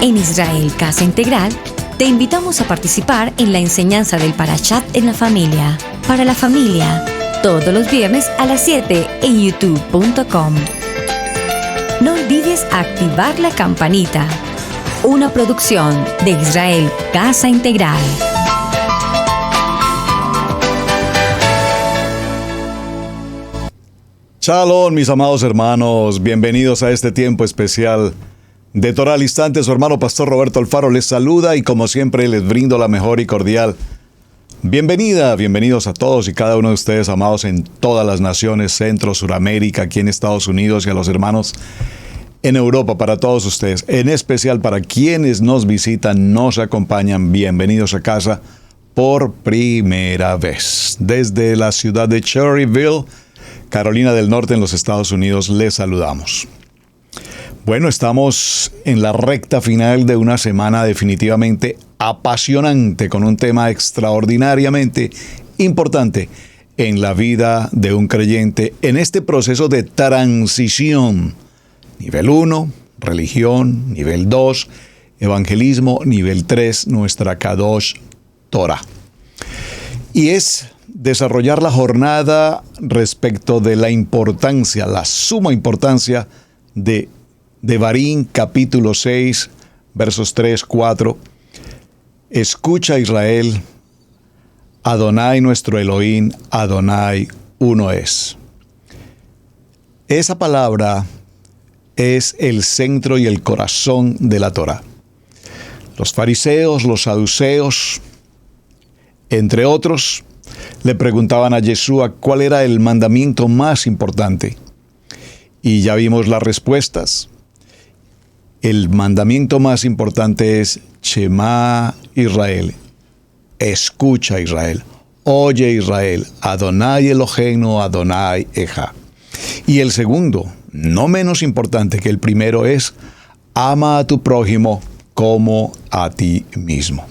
En Israel Casa Integral, te invitamos a participar en la enseñanza del Parashat en la familia. Para la familia, todos los viernes a las 7 en youtube.com. No olvides activar la campanita. Una producción de Israel Casa Integral. Shalom, mis amados hermanos. Bienvenidos a este tiempo especial de Torah al Instante. Su hermano Pastor Roberto Alfaro les saluda y como siempre les brindo la mejor y cordial bienvenidos a todos y cada uno de ustedes, amados, en todas las naciones, Centro, Suramérica, aquí en Estados Unidos, y a los hermanos en Europa, para todos ustedes, en especial para quienes nos visitan, nos acompañan. Bienvenidos a casa por primera vez. Desde la ciudad de Cherryville, Carolina del Norte, en los Estados Unidos, les saludamos. Bueno, estamos en la recta final de una semana definitivamente apasionante, con un tema extraordinariamente importante en la vida de un creyente en este proceso de transición. Nivel 1, religión. Nivel 2, evangelismo. Nivel 3, nuestra Kadosh Torah. Y es desarrollar la jornada respecto de la importancia, la suma importancia de Devarim, capítulo 6, versos 3, 4. Escucha, Israel, Adonai nuestro Elohim, Adonai uno es. Esa palabra es el centro y el corazón de la Torah. Los fariseos, los saduceos, entre otros, le preguntaban a Yeshua cuál era el mandamiento más importante. Y ya vimos las respuestas. El mandamiento más importante es Shema Israel. Escucha, Israel. Oye, Israel. Adonai Eloheinu, Adonai Echad. Y el segundo, no menos importante que el primero, es ama a tu prójimo como a ti mismo.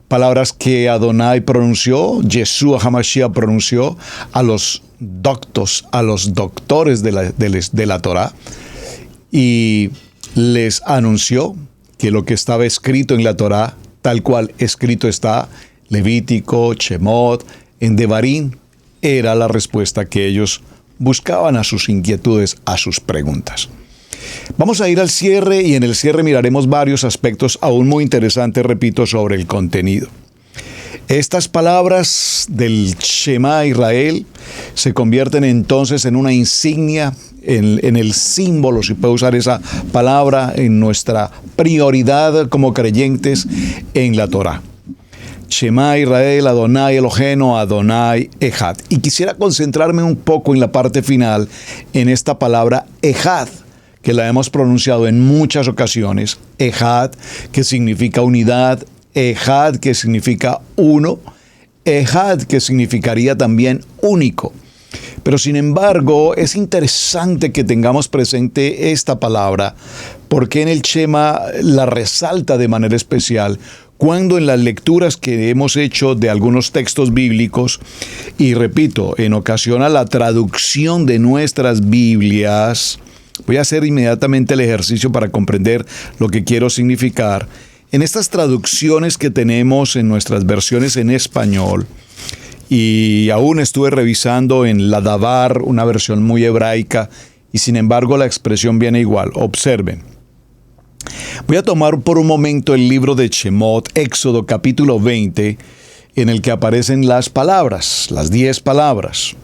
Palabras que Adonai pronunció, Yeshua HaMashiach pronunció a los doctores de la Torah, y les anunció que lo que estaba escrito en la Torah, tal cual escrito está, Levítico, Shemot, en Devarim, era la respuesta que ellos buscaban a sus inquietudes, a sus preguntas. Vamos a ir al cierre, y en el cierre miraremos varios aspectos aún muy interesantes, repito, sobre el contenido. Estas palabras del Shema Israel se convierten entonces en una insignia, en el símbolo, si puedo usar esa palabra, en nuestra prioridad como creyentes en la Torah. Shema Israel, Adonai Eloheinu, Adonai Echad. Y quisiera concentrarme un poco en la parte final, en esta palabra Echad, que la hemos pronunciado en muchas ocasiones. Echad, que significa unidad. Echad, que significa uno. Echad, que significaría también único. Pero sin embargo, es interesante que tengamos presente esta palabra, porque en el Shema la resalta de manera especial cuando en las lecturas que hemos hecho de algunos textos bíblicos, y repito, en ocasión a la traducción de nuestras Biblias, voy a hacer inmediatamente el ejercicio para comprender lo que quiero significar. En estas traducciones que tenemos en nuestras versiones en español, y aún estuve revisando en la Dabar, una versión muy hebraica, y sin embargo la expresión viene igual. Observen. Voy a tomar por un momento el libro de Shemot, Éxodo capítulo 20, en el que aparecen las palabras, las 10 palabras.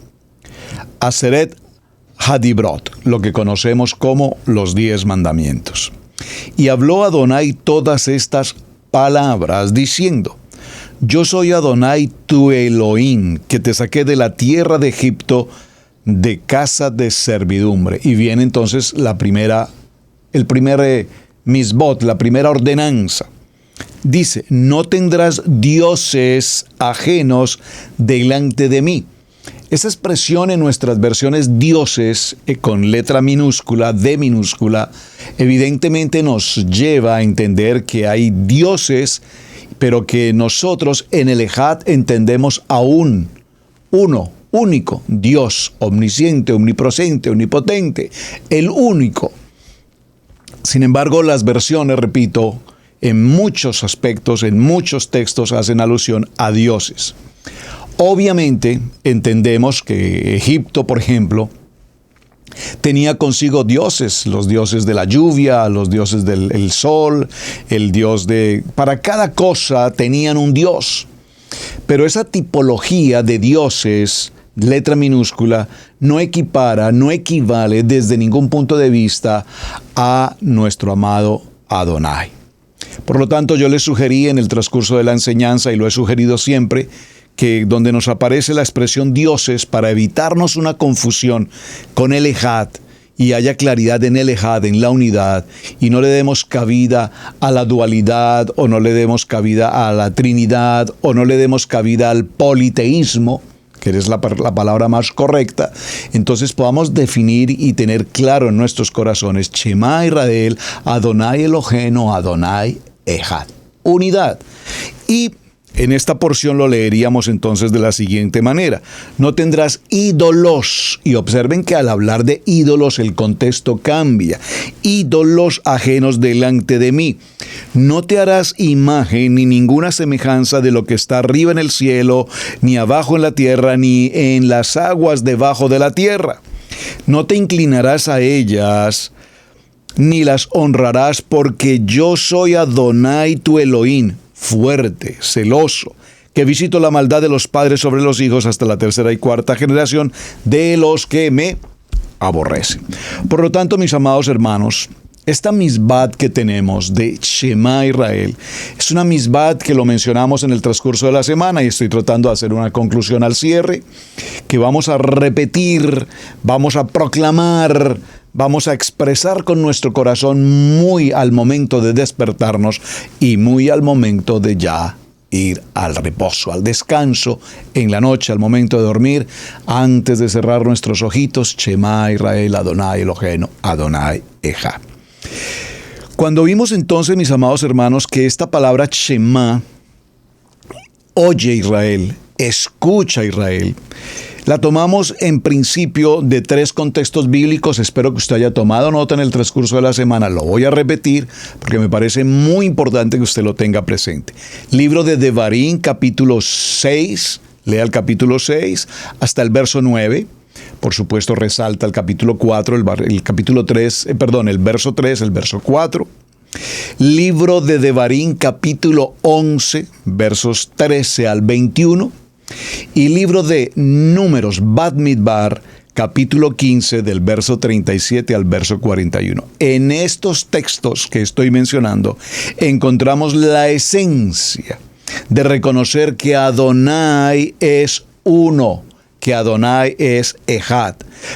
Aseret Hadibrot, lo que conocemos como los 10 mandamientos. Y habló Adonai todas estas palabras, diciendo: Yo soy Adonai tu Elohim, que te saqué de la tierra de Egipto, de casa de servidumbre. Y viene entonces el primer misbot, la primera ordenanza. Dice: no tendrás dioses ajenos delante de mí. Esa expresión en nuestras versiones dioses, con letra minúscula, D minúscula, evidentemente nos lleva a entender que hay dioses, pero que nosotros en el Echad entendemos a uno, único, Dios, omnisciente, omnipresente, omnipotente, el único. Sin embargo, las versiones, repito, en muchos aspectos, en muchos textos hacen alusión a dioses. Obviamente entendemos que Egipto, por ejemplo, tenía consigo dioses, los dioses de la lluvia, los dioses del sol, el dios de... Para cada cosa tenían un dios. Pero esa tipología de dioses, letra minúscula, no equipara, no equivale desde ningún punto de vista a nuestro amado Adonai. Por lo tanto, yo les sugerí en el transcurso de la enseñanza, y lo he sugerido siempre, que donde nos aparece la expresión dioses, para evitarnos una confusión con el Ejad, y haya claridad en el Ejad, en la unidad, y no le demos cabida a la dualidad, o no le demos cabida a la Trinidad, o no le demos cabida al politeísmo, que es la palabra más correcta, entonces podamos definir y tener claro en nuestros corazones: Shema Israel, Adonai Eloheinu, Adonai Ejad. Unidad. Y en esta porción lo leeríamos entonces de la siguiente manera: no tendrás ídolos. Y observen que al hablar de ídolos el contexto cambia. Ídolos ajenos delante de mí. No te harás imagen ni ninguna semejanza de lo que está arriba en el cielo, ni abajo en la tierra, ni en las aguas debajo de la tierra. No te inclinarás a ellas, ni las honrarás, porque yo soy Adonai tu Elohim, fuerte, celoso, que visito la maldad de los padres sobre los hijos hasta la tercera y cuarta generación de los que me aborrecen. Por lo tanto, mis amados hermanos, esta misbat que tenemos de Shema Israel es una misbat que lo mencionamos en el transcurso de la semana, y estoy tratando de hacer una conclusión al cierre, que vamos a repetir, vamos a proclamar, vamos a expresar con nuestro corazón muy al momento de despertarnos y muy al momento de ya ir al reposo, al descanso en la noche, al momento de dormir, antes de cerrar nuestros ojitos: Shema Israel, Adonai Eloheinu, Adonai Ejad. Cuando vimos entonces, mis amados hermanos, que esta palabra Shema, oye Israel, escucha Israel, la tomamos en principio de 3 contextos bíblicos. Espero que usted haya tomado nota en el transcurso de la semana. Lo voy a repetir porque me parece muy importante que usted lo tenga presente. Libro de Devarim, capítulo 6, lea el capítulo 6 hasta el verso 9. Por supuesto, resalta el capítulo 4, el capítulo 3, el verso 3, el verso 4. Libro de Devarim, capítulo 11, versos 13 al 21. Y libro de Números, Bamidbar, capítulo 15, del verso 37 al verso 41. En estos textos que estoy mencionando encontramos la esencia de reconocer que Adonai es uno, que Adonai es Ejad.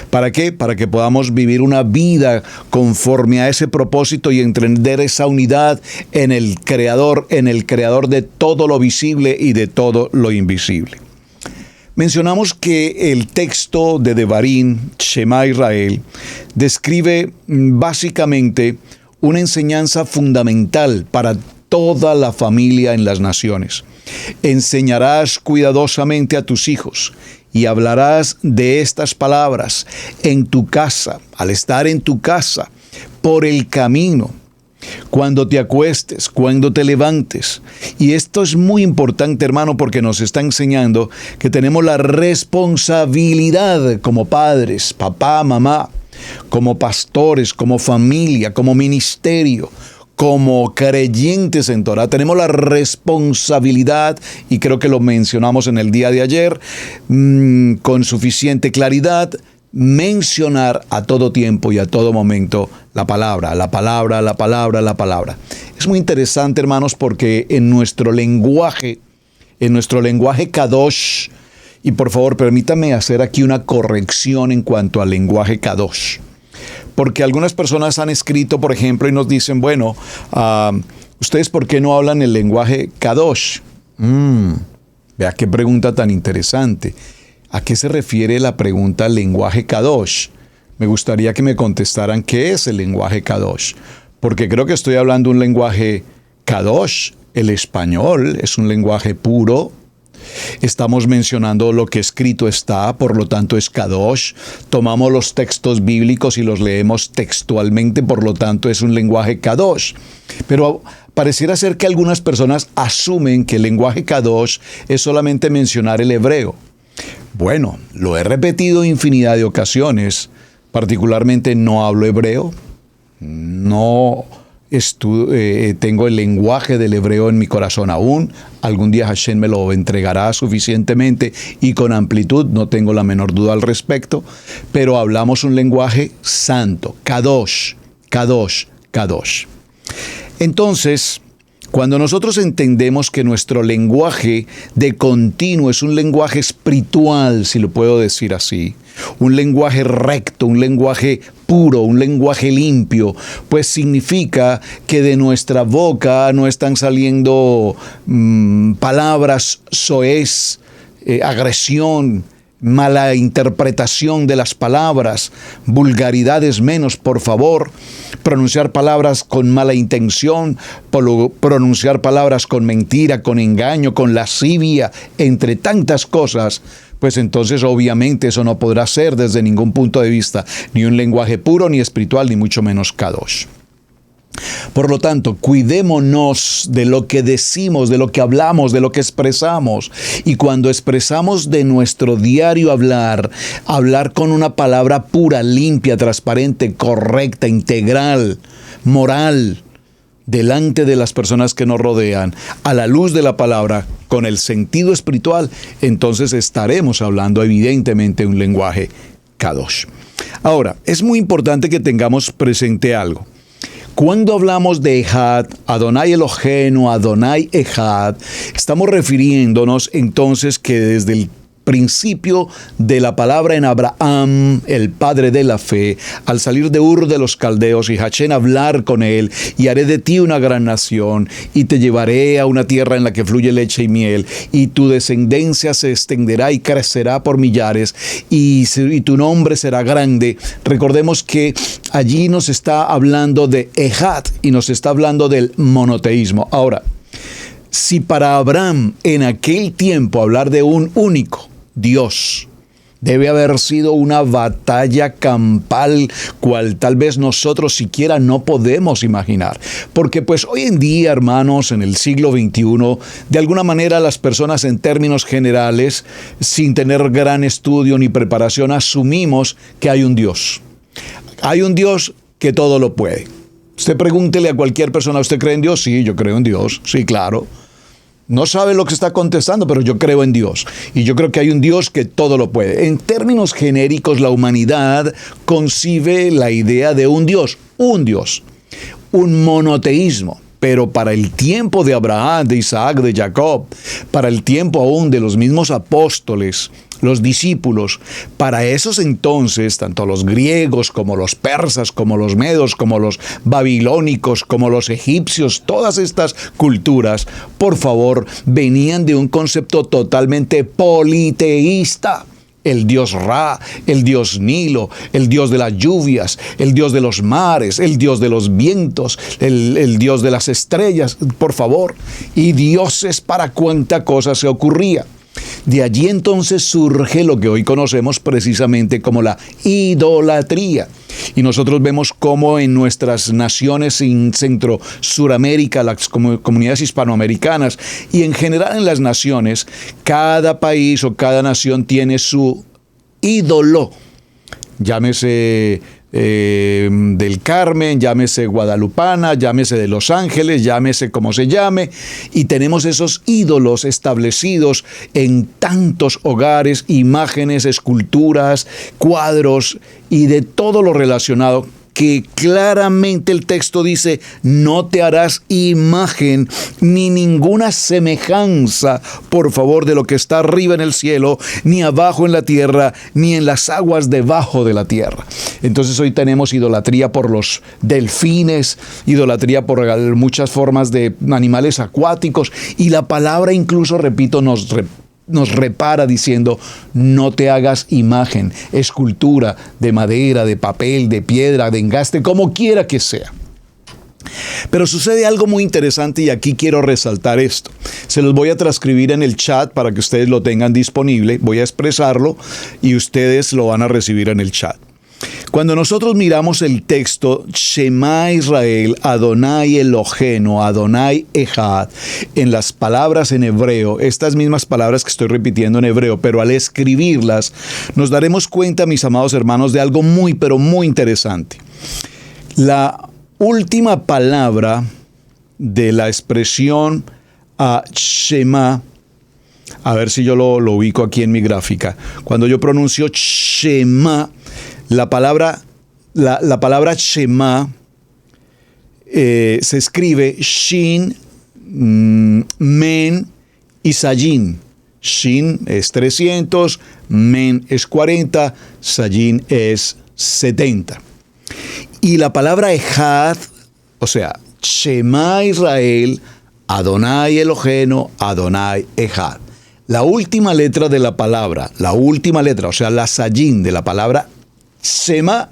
¿Para qué? Para que podamos vivir una vida conforme a ese propósito y entender esa unidad en el Creador de todo lo visible y de todo lo invisible. Mencionamos que el texto de Devarim, Shema Israel, describe básicamente una enseñanza fundamental para toda la familia en las naciones. Enseñarás cuidadosamente a tus hijos y hablarás de estas palabras en tu casa, al estar en tu casa, por el camino, cuando te acuestes, cuando te levantes. Y esto es muy importante, hermano, porque nos está enseñando que tenemos la responsabilidad como padres, papá, mamá, como pastores, como familia, como ministerio, como creyentes en Torah. Tenemos la responsabilidad, y creo que lo mencionamos en el día de ayer, con suficiente claridad, mencionar a todo tiempo y a todo momento la palabra. Es muy interesante, hermanos, porque en nuestro lenguaje Kadosh, y por favor permítame hacer aquí una corrección en cuanto al lenguaje Kadosh, porque algunas personas han escrito, por ejemplo, y nos dicen, bueno, ¿ustedes por qué no hablan el lenguaje Kadosh? Vea qué pregunta tan interesante. ¿A qué se refiere la pregunta lenguaje Kadosh? Me gustaría que me contestaran qué es el lenguaje Kadosh, porque creo que estoy hablando un lenguaje Kadosh. El español es un lenguaje puro, estamos mencionando lo que escrito está, por lo tanto es Kadosh. Tomamos los textos bíblicos y los leemos textualmente, por lo tanto es un lenguaje Kadosh. Pero pareciera ser que algunas personas asumen que el lenguaje Kadosh es solamente mencionar el hebreo. Bueno, lo he repetido infinidad de ocasiones, particularmente no hablo hebreo, no tengo el lenguaje del hebreo en mi corazón aún. Algún día Hashem me lo entregará suficientemente y con amplitud, no tengo la menor duda al respecto, pero hablamos un lenguaje santo, Kadosh, Kadosh, Kadosh. Entonces, cuando nosotros entendemos que nuestro lenguaje de continuo es un lenguaje espiritual, si lo puedo decir así, un lenguaje recto, un lenguaje puro, un lenguaje limpio, pues significa que de nuestra boca no están saliendo palabras soez, agresión, mala interpretación de las palabras, vulgaridades menos, por favor, pronunciar palabras con mala intención, pronunciar palabras con mentira, con engaño, con lascivia, entre tantas cosas, pues entonces obviamente eso no podrá ser desde ningún punto de vista ni un lenguaje puro, ni espiritual, ni mucho menos Kadosh. Por lo tanto, cuidémonos de lo que decimos, de lo que hablamos, de lo que expresamos. Y cuando expresamos de nuestro diario hablar con una palabra pura, limpia, transparente, correcta, integral, moral, delante de las personas que nos rodean, a la luz de la palabra, con el sentido espiritual, entonces estaremos hablando evidentemente un lenguaje Kadosh. Ahora, es muy importante que tengamos presente algo. Cuando hablamos de Ejad, Adonai Eloheinu, Adonai Ejad, estamos refiriéndonos entonces que desde el principio de la palabra en Abraham, el padre de la fe, al salir de Ur de los Caldeos y Hashem hablar con él, y haré de ti una gran nación, y te llevaré a una tierra en la que fluye leche y miel, y tu descendencia se extenderá y crecerá por millares, y tu nombre será grande. Recordemos que allí nos está hablando de Ejad y nos está hablando del monoteísmo. Ahora, si para Abraham en aquel tiempo hablar de un único Dios debe haber sido una batalla campal, cual tal vez nosotros siquiera no podemos imaginar. Porque pues hoy en día, hermanos, en el siglo XXI, de alguna manera las personas en términos generales, sin tener gran estudio ni preparación, asumimos que hay un Dios. Hay un Dios que todo lo puede. Usted pregúntele a cualquier persona, ¿usted cree en Dios? Sí, yo creo en Dios. Sí, claro. No sabe lo que está contestando, pero yo creo en Dios. Y yo creo que hay un Dios que todo lo puede. En términos genéricos, la humanidad concibe la idea de un Dios, un monoteísmo. Pero para el tiempo de Abraham, de Isaac, de Jacob, para el tiempo aún de los mismos apóstoles, los discípulos, para esos entonces, tanto los griegos como los persas, como los medos, como los babilónicos, como los egipcios, todas estas culturas, por favor, venían de un concepto totalmente politeísta. El dios Ra, el dios Nilo, el dios de las lluvias, el dios de los mares, el dios de los vientos, el dios de las estrellas, por favor. Y dioses para cuánta cosa se ocurría. De allí entonces surge lo que hoy conocemos precisamente como la idolatría. Y nosotros vemos cómo en nuestras naciones en Centro, Suramérica, las comunidades hispanoamericanas y en general en las naciones, cada país o cada nación tiene su ídolo. Llámese del Carmen, llámese guadalupana, llámese de Los Ángeles, llámese como se llame, y tenemos esos ídolos establecidos en tantos hogares, imágenes, esculturas, cuadros y de todo lo relacionado, que claramente el texto dice: no te harás imagen ni ninguna semejanza, por favor, de lo que está arriba en el cielo, ni abajo en la tierra, ni en las aguas debajo de la tierra. Entonces hoy tenemos idolatría por los delfines, idolatría por muchas formas de animales acuáticos, y la palabra incluso, repito, nos repara diciendo: no te hagas imagen, escultura de madera, de papel, de piedra, de engaste, como quiera que sea. Pero sucede algo muy interesante y aquí quiero resaltar esto. Se los voy a transcribir en el chat para que ustedes lo tengan disponible. Voy a expresarlo y ustedes lo van a recibir en el chat. Cuando nosotros miramos el texto Shema Israel, Adonai Eloheinu, Adonai Echad, en las palabras en hebreo, estas mismas palabras que estoy repitiendo en hebreo, pero al escribirlas, nos daremos cuenta, mis amados hermanos, de algo muy, pero muy interesante. La última palabra de la expresión Shema, a ver si yo lo ubico aquí en mi gráfica. Cuando yo pronuncio Shema, la palabra Shema se escribe Shin, Men y Sayin. Shin es 300, Men es 40, Sayin es 70. Y la palabra Echad, o sea, Shema Israel, Adonai Eloheinu, Adonai Echad. La última letra de la palabra, o sea, la Sayin de la palabra Shema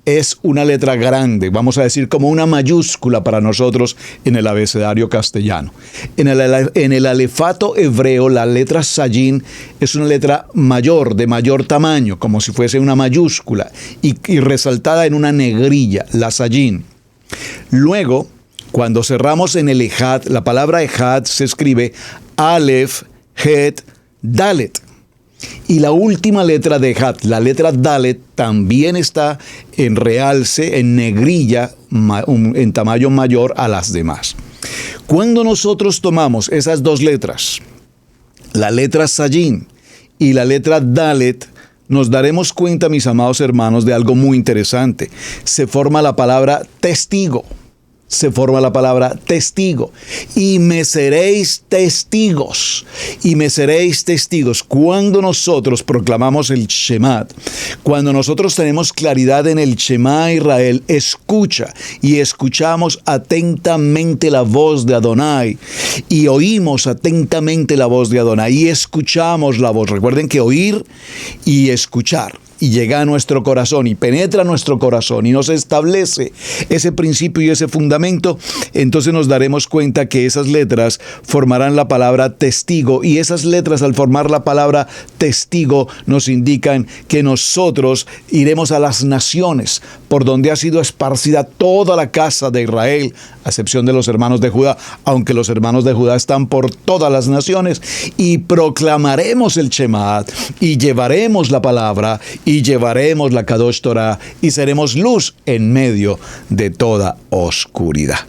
es una letra grande, vamos a decir como una mayúscula para nosotros en el abecedario castellano. En el alefato hebreo, la letra Sayin es una letra mayor, de mayor tamaño, como si fuese una mayúscula, y resaltada en una negrilla, la Sayin. Luego, cuando cerramos en el Echad, la palabra Echad se escribe Aleph, Het, Dalet. Y la última letra de Echad, la letra Dalet, también está en realce, en negrilla, en tamaño mayor a las demás. Cuando nosotros tomamos esas dos letras, la letra Sayin y la letra Dalet, nos daremos cuenta, mis amados hermanos, de algo muy interesante. Se forma la palabra testigo. Se forma la palabra testigo. Y me seréis testigos. Y me seréis testigos. Cuando nosotros proclamamos el Shema, cuando nosotros tenemos claridad en el Shema Israel, escucha y escuchamos atentamente la voz de Adonai. Y oímos atentamente la voz de Adonai. Y escuchamos la voz. Recuerden que oír y escuchar. Y llega a nuestro corazón y penetra nuestro corazón y nos establece ese principio y ese fundamento, entonces nos daremos cuenta que esas letras formarán la palabra testigo, y esas letras, al formar la palabra testigo, nos indican que nosotros iremos a las naciones por donde ha sido esparcida toda la casa de Israel, a excepción de los hermanos de Judá, aunque los hermanos de Judá están por todas las naciones, y proclamaremos el Shema y llevaremos la palabra y llevaremos la Kadosh Torah y seremos luz en medio de toda oscuridad.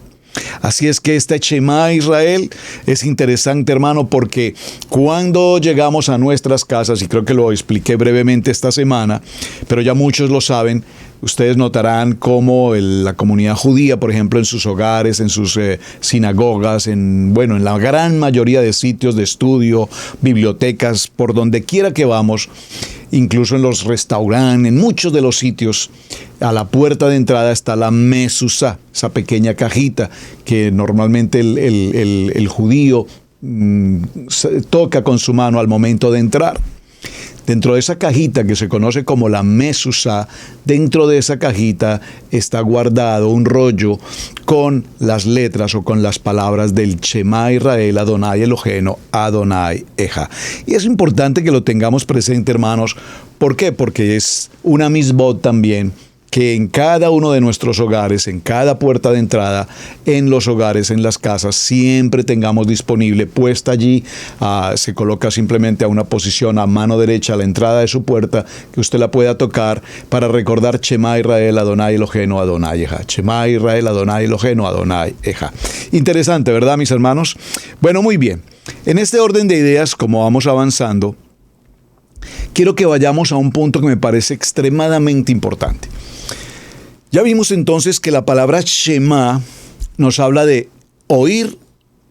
Así es que este Shema Israel es interesante, hermano, porque cuando llegamos a nuestras casas, y creo que lo expliqué brevemente esta semana, pero ya muchos lo saben, ustedes notarán cómo la comunidad judía, por ejemplo, en sus hogares, en sus sinagogas, en la gran mayoría de sitios de estudio, bibliotecas, por donde quiera que vamos, incluso en los restaurantes, en muchos de los sitios, a la puerta de entrada está la mezuzá, esa pequeña cajita que normalmente el judío toca con su mano al momento de entrar. Dentro de esa cajita que se conoce como la mezuzá, dentro de esa cajita está guardado un rollo con las letras o con las palabras del Shema Israel, Adonai Eloheinu, Adonai Echad. Y es importante que lo tengamos presente, hermanos. ¿Por qué? Porque es una misbot también, que en cada uno de nuestros hogares, en cada puerta de entrada, en los hogares, en las casas, siempre tengamos disponible, puesta allí, se coloca simplemente a una posición a mano derecha a la entrada de su puerta, que usted la pueda tocar para recordar Shema Israel, Adonai Eloheinu, Adonai Echad. Shema Israel, Adonai Eloheinu, Adonai Echad. Interesante, ¿verdad, mis hermanos? Bueno, muy bien. En este orden de ideas, como vamos avanzando, quiero que vayamos a un punto que me parece extremadamente importante. Ya vimos entonces que la palabra Shema nos habla de oír,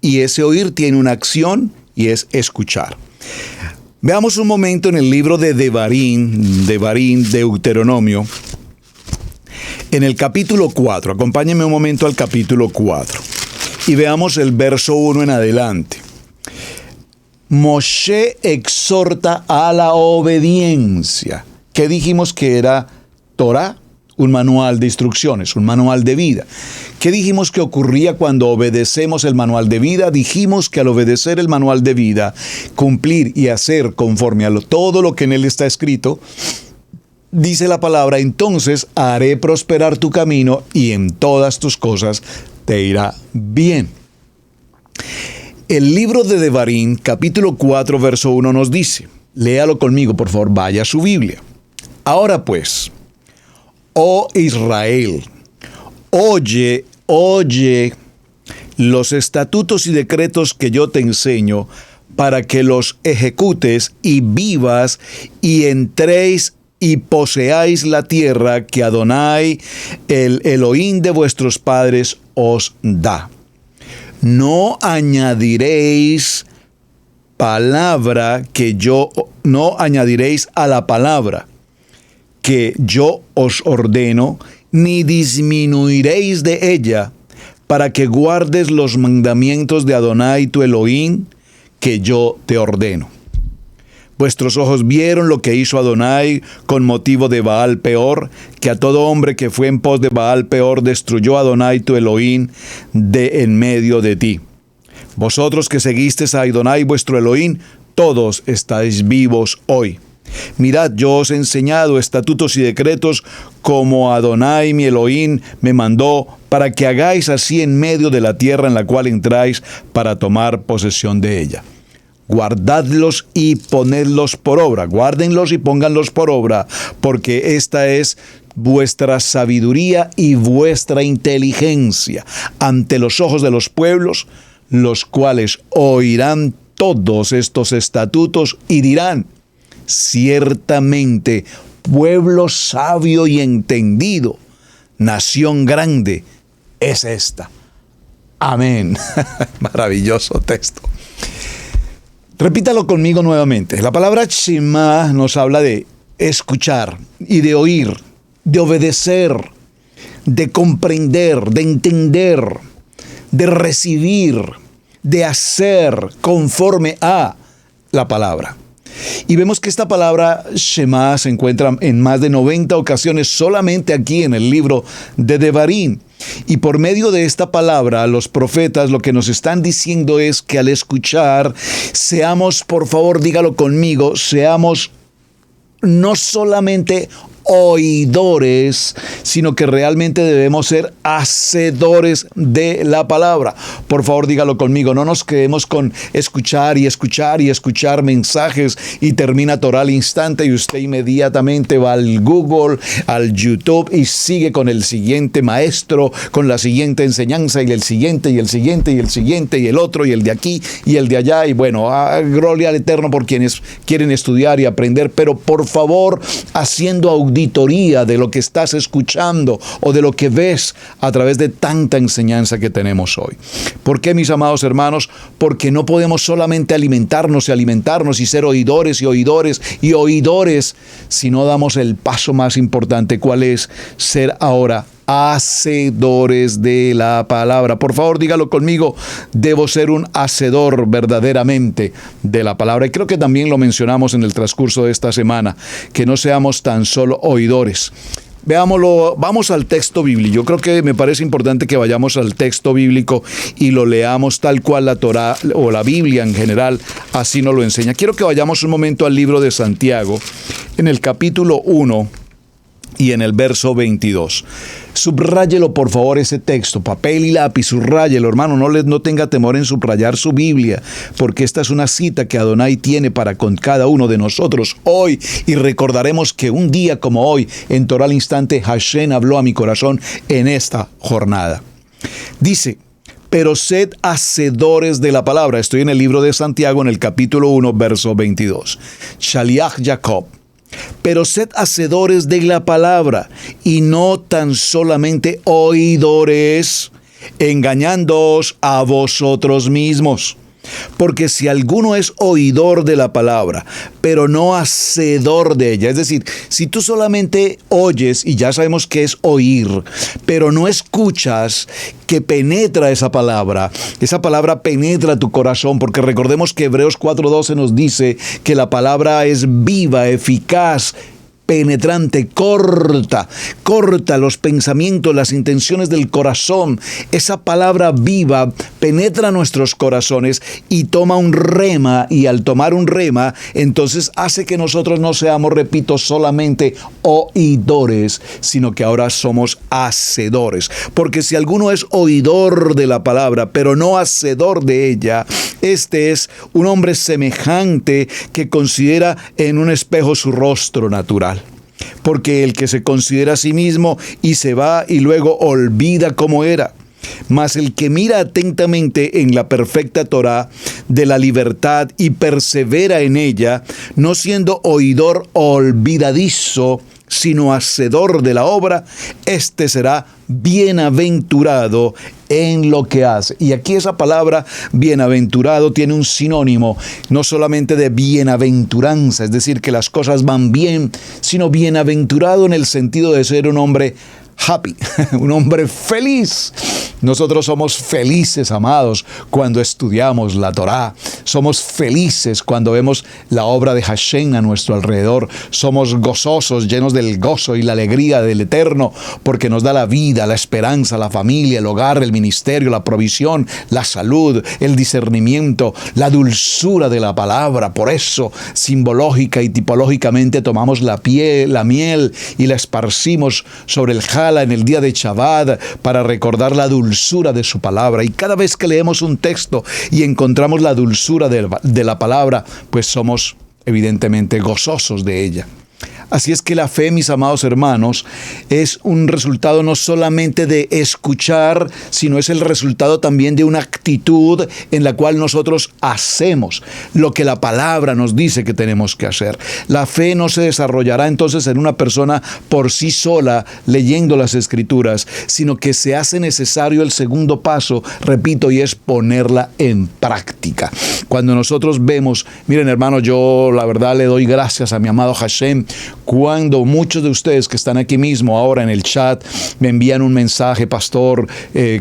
y ese oír tiene una acción y es escuchar. Veamos un momento en el libro de Devarim, Deuteronomio, en el capítulo 4. Acompáñenme un momento al capítulo 4 y veamos el verso 1 en adelante. Moshe exhorta a la obediencia. ¿Qué dijimos que era Torah? un manual de instrucciones, un manual de vida. ¿Qué dijimos que ocurría cuando obedecemos el manual de vida? Dijimos que al obedecer el manual de vida, cumplir y hacer conforme a todo lo que en él está escrito, dice la palabra, entonces haré prosperar tu camino y en todas tus cosas te irá bien. El libro de Devarim, capítulo 4, verso 1 nos dice, léalo conmigo, por favor, vaya a su Biblia. Ahora pues, oh Israel, oye los estatutos y decretos que yo te enseño para que los ejecutes y vivas y entréis y poseáis la tierra que Adonai, el Elohim de vuestros padres, os da. No añadiréis no añadiréis a la palabra que yo os ordeno, ni disminuiréis de ella, para que guardes los mandamientos de Adonai tu Elohim, que yo te ordeno. Vuestros ojos vieron lo que hizo Adonai con motivo de Baal Peor, que a todo hombre que fue en pos de Baal Peor destruyó Adonai tu Elohim de en medio de ti. Vosotros que seguisteis a Adonai vuestro Elohim, todos estáis vivos hoy. Mirad, yo os he enseñado estatutos y decretos como Adonai mi Elohim me mandó, para que hagáis así en medio de la tierra en la cual entráis para tomar posesión de ella. Guardadlos y ponedlos por obra. Guárdenlos y pónganlos por obra, porque esta es vuestra sabiduría y vuestra inteligencia ante los ojos de los pueblos, los cuales oirán todos estos estatutos y dirán, ciertamente, pueblo sabio y entendido, nación grande es esta. Amén. Maravilloso texto. Repítalo conmigo nuevamente. La palabra Shema nos habla de escuchar y de oír, de obedecer, de comprender, de entender, de recibir, de hacer conforme a la palabra. Y vemos que esta palabra Shema se encuentra en más de 90 ocasiones solamente aquí en el libro de Devarim. Y por medio de esta palabra, los profetas lo que nos están diciendo es que al escuchar, seamos, por favor, dígalo conmigo, seamos no solamente oidores, sino que realmente debemos ser hacedores de la palabra. Por favor, dígalo conmigo, no nos quedemos con escuchar y escuchar y escuchar mensajes y termina Torah al instante y usted inmediatamente va al Google, al YouTube y sigue con el siguiente maestro, con la siguiente enseñanza y el siguiente y el siguiente y el siguiente y el otro y el de aquí y el de allá y bueno, gloria al Eterno por quienes quieren estudiar y aprender, pero por favor, haciendo auditoría de lo que estás escuchando o de lo que ves a través de tanta enseñanza que tenemos hoy. ¿Por qué, mis amados hermanos? Porque no podemos solamente alimentarnos y ser oidores y oidores y oidores si no damos el paso más importante, ¿cuál es? Ser ahora hacedores de la palabra. Por favor, dígalo conmigo, debo ser un hacedor verdaderamente de la palabra. Y creo que también lo mencionamos en el transcurso de esta semana, que no seamos tan solo oidores. Veámoslo, vamos al texto bíblico. Yo creo que me parece importante que vayamos al texto bíblico y lo leamos tal cual la Torá o la Biblia en general así nos lo enseña. Quiero que vayamos un momento al libro de Santiago, en el capítulo 1 y en el verso 22. Subráyelo, por favor, ese texto, papel y lápiz, subráyelo, hermano, no tenga temor en subrayar su Biblia, porque esta es una cita que Adonai tiene para con cada uno de nosotros hoy, y recordaremos que un día como hoy, en Torah al instante, Hashem habló a mi corazón en esta jornada. Dice, pero sed hacedores de la palabra. Estoy en el libro de Santiago, en el capítulo 1, verso 22. Shaliach Jacob. Pero sed hacedores de la palabra y no tan solamente oidores, engañándoos a vosotros mismos. Porque si alguno es oidor de la palabra, pero no hacedor de ella, es decir, si tú solamente oyes, y ya sabemos que es oír, pero no escuchas, que penetra esa palabra penetra tu corazón, porque recordemos que Hebreos 4:12 nos dice que la palabra es viva, eficaz, penetrante, corta los pensamientos, las intenciones del corazón. Esa palabra viva penetra nuestros corazones y toma un rema, y al tomar un rema, entonces hace que nosotros no seamos, repito, solamente oidores, sino que ahora somos hacedores. Porque si alguno es oidor de la palabra, pero no hacedor de ella, este es un hombre semejante que considera en un espejo su rostro natural. Porque el que se considera a sí mismo y se va y luego olvida cómo era. Mas el que mira atentamente en la perfecta Torá de la libertad y persevera en ella, no siendo oidor olvidadizo, sino hacedor de la obra, este será bienaventurado en lo que hace. Y aquí esa palabra bienaventurado tiene un sinónimo, no solamente de bienaventuranza, es decir, que las cosas van bien, sino bienaventurado en el sentido de ser un hombre happy, un hombre feliz. Nosotros somos felices, amados, cuando estudiamos la Torá. Somos felices cuando vemos la obra de Hashem a nuestro alrededor. Somos gozosos, llenos del gozo y la alegría del Eterno, porque nos da la vida, la esperanza, la familia, el hogar, el ministerio, la provisión, la salud, el discernimiento, la dulzura de la palabra. Por eso, simbológica y tipológicamente, tomamos la miel y la esparcimos sobre el jala en el día de Shabbat para recordar la dulzura de su palabra. Y cada vez que leemos un texto y encontramos la dulzura de la palabra, pues somos evidentemente gozosos de ella. Así es que la fe, mis amados hermanos, es un resultado no solamente de escuchar, sino es el resultado también de una actitud en la cual nosotros hacemos lo que la palabra nos dice que tenemos que hacer. La fe no se desarrollará entonces en una persona por sí sola leyendo las Escrituras, sino que se hace necesario el segundo paso, repito, y es ponerla en práctica. Cuando nosotros vemos, miren hermanos, yo la verdad le doy gracias a mi amado Hashem, cuando muchos de ustedes que están aquí mismo ahora en el chat me envían un mensaje: pastor,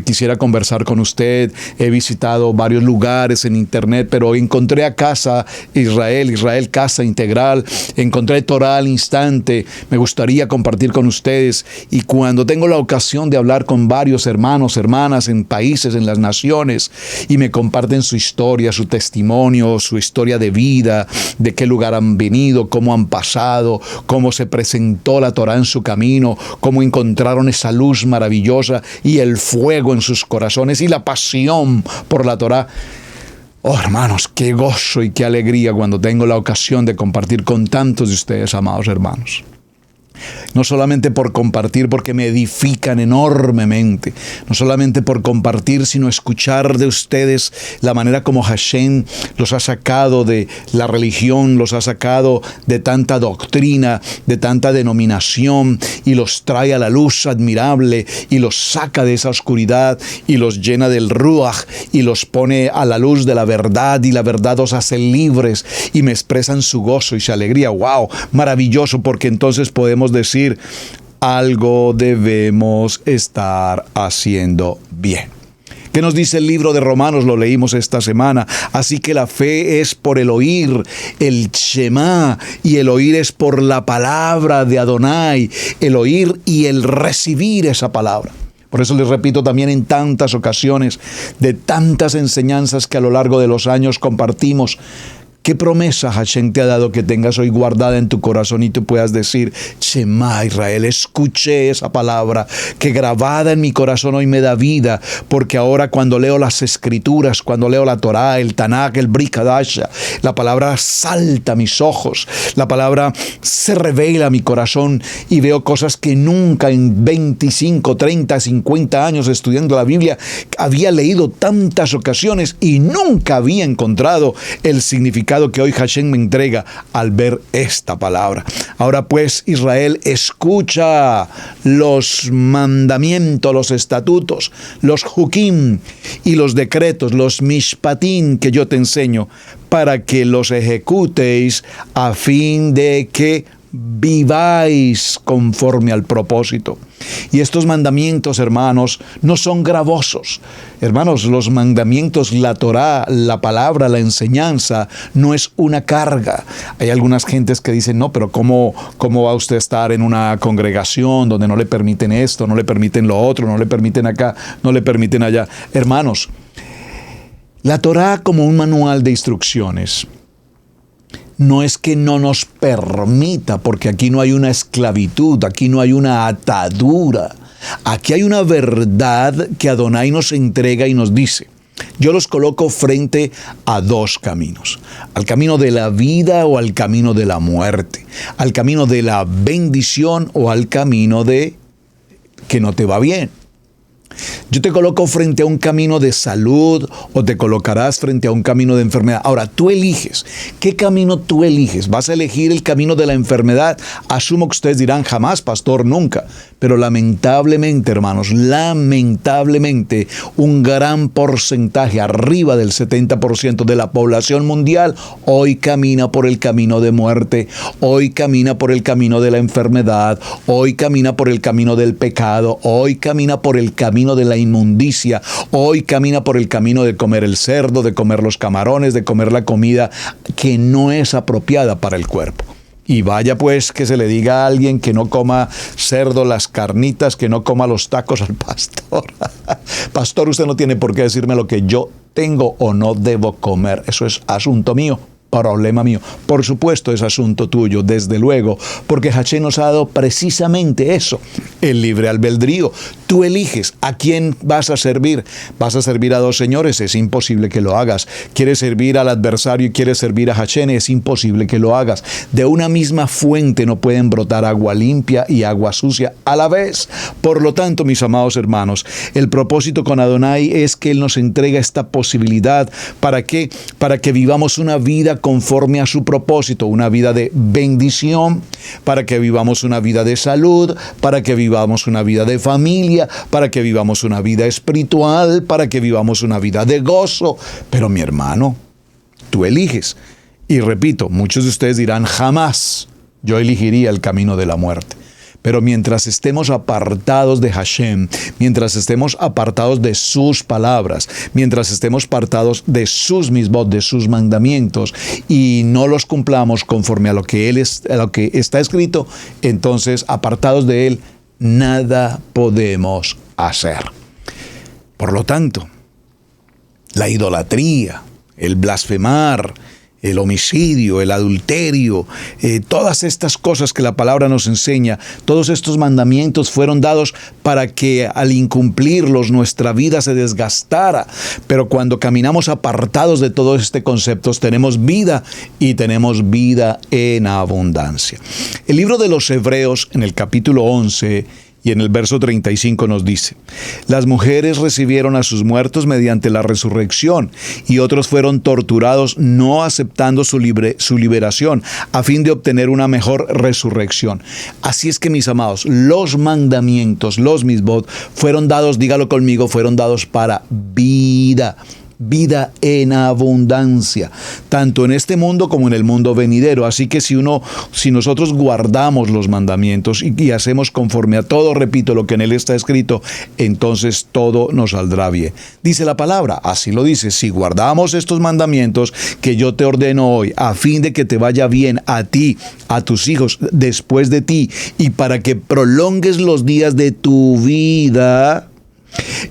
quisiera conversar con usted, he visitado varios lugares en internet, pero encontré a Casa Israel Casa Integral, encontré Torah al instante, me gustaría compartir con ustedes. Y cuando tengo la ocasión de hablar con varios hermanos, hermanas en países, en las naciones, y me comparten su historia, su testimonio, su historia de vida, de qué lugar han venido, cómo han pasado, cómo se presentó la Torá en su camino, cómo encontraron esa luz maravillosa y el fuego en sus corazones y la pasión por la Torá. Oh, hermanos, qué gozo y qué alegría cuando tengo la ocasión de compartir con tantos de ustedes, amados hermanos. No solamente por compartir, porque me edifican enormemente. No solamente por compartir, sino escuchar de ustedes la manera como Hashem los ha sacado de la religión, los ha sacado de tanta doctrina, de tanta denominación, y los trae a la luz admirable, y los saca de esa oscuridad, y los llena del Ruach, y los pone a la luz de la verdad, y la verdad los hace libres, y me expresan su gozo y su alegría. ¡Wow! Maravilloso, porque entonces podemos decir: algo debemos estar haciendo bien. ¿Qué nos dice el libro de Romanos? Lo leímos esta semana. Así que la fe es por el oír, el Shema, y el oír es por la palabra de Adonai, el oír y el recibir esa palabra. Por eso les repito también en tantas ocasiones, de tantas enseñanzas que a lo largo de los años compartimos, ¿qué promesa Hashem te ha dado que tengas hoy guardada en tu corazón y tú puedas decir: Shema Israel, escuché esa palabra que grabada en mi corazón hoy me da vida, porque ahora cuando leo las Escrituras, cuando leo la Torá, el Tanakh, el Brit Hadasha, la palabra salta a mis ojos, la palabra se revela a mi corazón y veo cosas que nunca en 25, 30, 50 años estudiando la Biblia había leído tantas ocasiones y nunca había encontrado el significado que hoy Hashem me entrega al ver esta palabra. Ahora pues, Israel, escucha los mandamientos, los estatutos, los hukim y los decretos, los mishpatim que yo te enseño, para que los ejecutéis a fin de que viváis conforme al propósito. Y estos mandamientos, hermanos, no son gravosos. Hermanos, los mandamientos, la Torá, la palabra, la enseñanza, no es una carga. Hay algunas gentes que dicen, no, pero ¿cómo va usted a estar en una congregación donde no le permiten esto, no le permiten lo otro, no le permiten acá, no le permiten allá? Hermanos, la Torá como un manual de instrucciones no es que no nos permita, porque aquí no hay una esclavitud, aquí no hay una atadura. Aquí hay una verdad que Adonai nos entrega y nos dice. Yo los coloco frente a dos caminos: al camino de la vida o al camino de la muerte, al camino de la bendición o al camino de que no te va bien. Yo te coloco frente a un camino de salud o te colocarás frente a un camino de enfermedad. Ahora, tú eliges. ¿Qué camino tú eliges? ¿Vas a elegir el camino de la enfermedad? Asumo que ustedes dirán, jamás, pastor, nunca. Pero lamentablemente, hermanos, lamentablemente, un gran porcentaje, arriba del 70% de la población mundial, hoy camina por el camino de muerte, hoy camina por el camino de la enfermedad, hoy camina por el camino del pecado, hoy camina por el camino de la inmundicia, hoy camina por el camino de comer el cerdo, de comer los camarones, de comer la comida que no es apropiada para el cuerpo. Y vaya pues que se le diga a alguien que no coma cerdo, las carnitas, que no coma los tacos al pastor. Pastor, usted no tiene por qué decirme lo que yo tengo o no debo comer. Eso es asunto mío. Problema mío. Por supuesto es asunto tuyo, desde luego, porque Hashem nos ha dado precisamente eso, el libre albedrío. Tú eliges a quién vas a servir. ¿Vas a servir a dos señores? Es imposible que lo hagas. ¿Quieres servir al adversario y quieres servir a Hashem? Es imposible que lo hagas. De una misma fuente no pueden brotar agua limpia y agua sucia a la vez. Por lo tanto, mis amados hermanos, el propósito con Adonai es que Él nos entrega esta posibilidad. ¿Para qué? Para que vivamos una vida conforme a su propósito, una vida de bendición, para que vivamos una vida de salud, para que vivamos una vida de familia, para que vivamos una vida espiritual, para que vivamos una vida de gozo. Pero mi hermano, tú eliges. Y repito, muchos de ustedes dirán, jamás yo elegiría el camino de la muerte. Pero mientras estemos apartados de Hashem, mientras estemos apartados de sus palabras, mientras estemos apartados de sus mismos, de sus mandamientos, y no los cumplamos conforme a lo que está escrito, entonces apartados de Él, nada podemos hacer. Por lo tanto, la idolatría, el blasfemar, el homicidio, el adulterio, todas estas cosas que la palabra nos enseña, todos estos mandamientos fueron dados para que al incumplirlos nuestra vida se desgastara. Pero cuando caminamos apartados de todos estos conceptos, tenemos vida y tenemos vida en abundancia. El libro de los Hebreos, en el capítulo 11, y en el verso 35 nos dice: las mujeres recibieron a sus muertos mediante la resurrección, y otros fueron torturados no aceptando su liberación, a fin de obtener una mejor resurrección. Así es que, mis amados, los mandamientos, los misbot, fueron dados, dígalo conmigo, fueron dados para vida. Vida en abundancia, tanto en este mundo como en el mundo venidero. Así que si nosotros guardamos los mandamientos y hacemos conforme a todo, repito, lo que en él está escrito, entonces todo nos saldrá bien. Dice la palabra, así lo dice: si guardamos estos mandamientos que yo te ordeno hoy, a fin de que te vaya bien a ti, a tus hijos después de ti, y para que prolongues los días de tu vida,